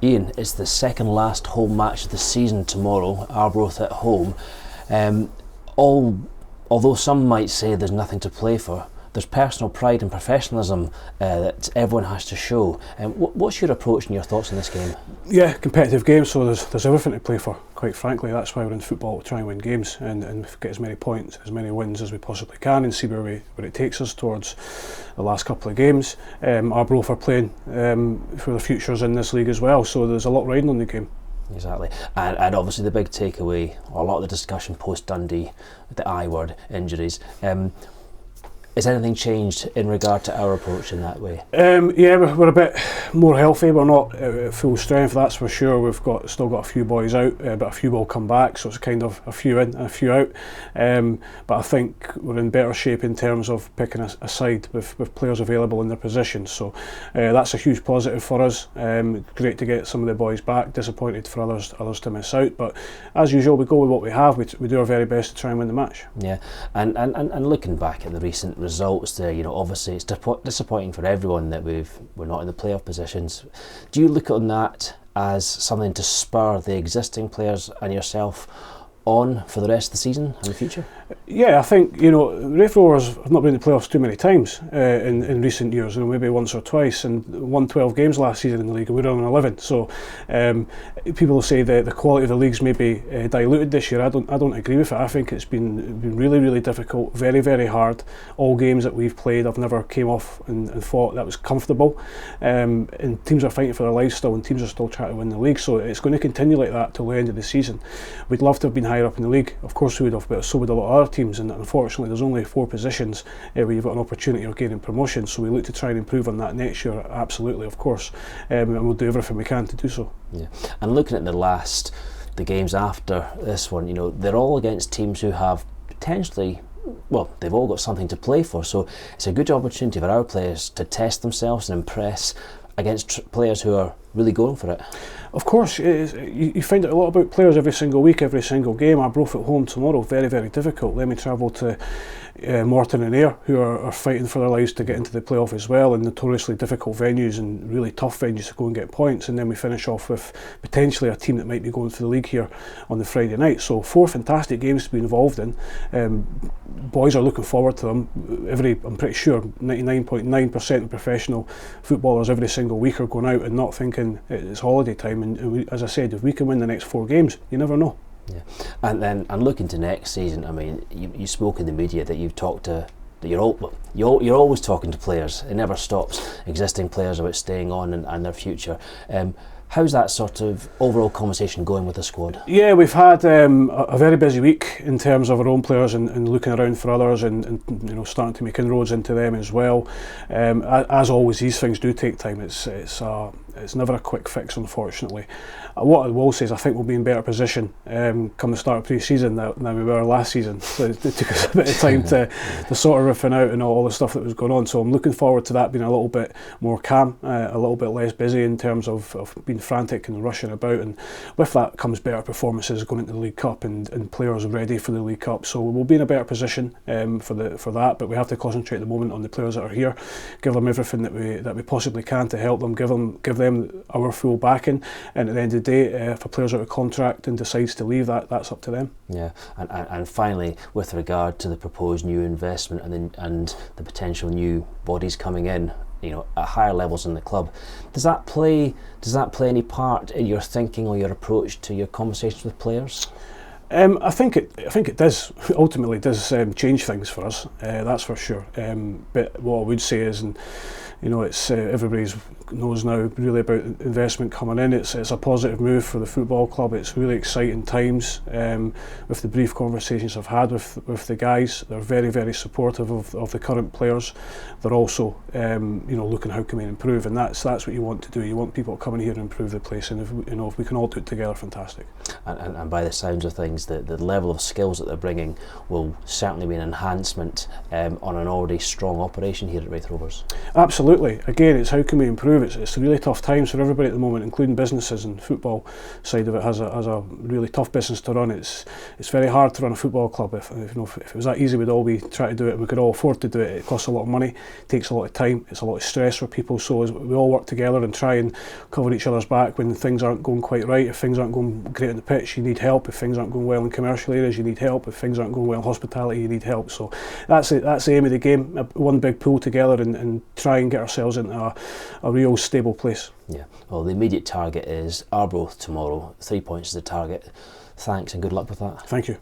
Ian, it's the second last home match of the season tomorrow, Arbroath at home. Although some might say there's nothing to play for, there's personal pride and professionalism that everyone has to show. What's your approach and your thoughts on this game? Yeah, competitive game, so there's everything to play for, quite frankly. That's why we're in football, to try and win games and get as many points, as many wins as we possibly can, and see where it takes us towards the last couple of games. Arbroath are playing for the futures in this league as well, so there's a lot riding on the game. Exactly, and obviously the big takeaway, a lot of the discussion post Dundee, the I word, injuries. Has anything changed in regard to our approach in that way? Yeah, we're a bit more healthy. We're not at full strength, that's for sure. We've still got a few boys out, but a few will come back, so it's kind of a few in and a few out. But I think we're in better shape in terms of picking a side with players available in their positions. So that's a huge positive for us. Great to get some of the boys back. Disappointed for others to miss out. But as usual, we go with what we have. We do our very best to try and win the match. Yeah, and looking back at the recent results there, obviously it's disappointing for everyone that we're not in the playoff positions. Do you look on that as something to spur the existing players and yourself on for the rest of the season and the future? Yeah, I think Raith Rovers have not been in the playoffs too many times in recent years. Maybe once or twice, and won 12 games last season in the league, and we're on 11. So people will say that the quality of the league's maybe diluted this year. I don't agree with it. I think it's been really, really difficult, very, very hard. All games that we've played, I've never came off and thought that was comfortable. And teams are fighting for their lives still, and teams are still trying to win the league. So it's going to continue like that till the end of the season. We'd love to have been higher up in the league, of course we would have, but so would a lot of other teams, and unfortunately there's only 4 positions where you've got an opportunity of gaining promotion, so we look to try and improve on that next year, absolutely, of course, and we'll do everything we can to do so. Yeah, and looking at the games after this one, they're all against teams who have potentially, well, they've all got something to play for, so it's a good opportunity for our players to test themselves and impress against players who are really going for it. Of course, you find out a lot about players every single week, every single game. Arbroath at home tomorrow, very, very difficult. Then we travel to Morton and Ayr, who are fighting for their lives to get into the playoff as well, and notoriously difficult venues and really tough venues to go and get points. And then we finish off with potentially a team that might be going for the league here on the Friday night. So 4 fantastic games to be involved in. Boys are looking forward to them. I'm pretty sure 99.9% of professional footballers every single week are going out and not thinking it's holiday time. And as I said, if we can win the next 4 games, you never know. Yeah, and looking to next season, I mean, you spoke in the media that you've talked to, that you're always talking to players. It never stops. Existing players about staying on and their future. How's that sort of overall conversation going with the squad? Yeah, we've had a very busy week in terms of our own players and looking around for others and starting to make inroads into them as well. As always, these things do take time. It's never a quick fix, unfortunately. What I will say is I think we'll be in better position come the start of pre-season than we were last season. So it took us a bit of time to sort everything out and all the stuff that was going on. So I'm looking forward to that being a little bit more calm, a little bit less busy in terms of being frantic and rushing about. And with that comes better performances going into the League Cup and players ready for the League Cup. So we'll be in a better position for that. But we have to concentrate at the moment on the players that are here, give them everything that we possibly can to help them, give them our full backing. And at the end of the day, if a player's out of contract and decides to leave, that's up to them. Yeah, and finally, with regard to the proposed new investment and the potential new bodies coming in, at higher levels in the club, does that play any part in your thinking or your approach to your conversations with players? I think it does. Ultimately, does change things for us. That's for sure. But what I would say is, it's everybody knows now really about investment coming in. It's a positive move for the football club. It's really exciting times. With the brief conversations I've had with the guys, they're very, very supportive of the current players. They're also looking how can we improve, and that's what you want to do. You want people coming here and improve the place, and if we can all do it together, fantastic. And by the sounds of things, the level of skills that they're bringing will certainly be an enhancement on an already strong operation here at Raith Rovers. Absolutely. Again, it's how can we improve. move. It's really tough times for everybody at the moment, including businesses, and football side of it has a really tough business to run. It's very hard to run a football club. If it was that easy, we'd all be trying to do it. We could all afford to do it. It costs a lot of money, it takes a lot of time, it's a lot of stress for people. So as we all work together and try and cover each other's back when things aren't going quite right. If things aren't going great on the pitch, you need help. If things aren't going well in commercial areas, you need help. If things aren't going well in hospitality, you need help. So that's it. That's the aim of the game. One big pull together and try and get ourselves into a real stable place. Yeah. Well, the immediate target is Arbroath tomorrow. 3 points is the target. Thanks and good luck with that. Thank you.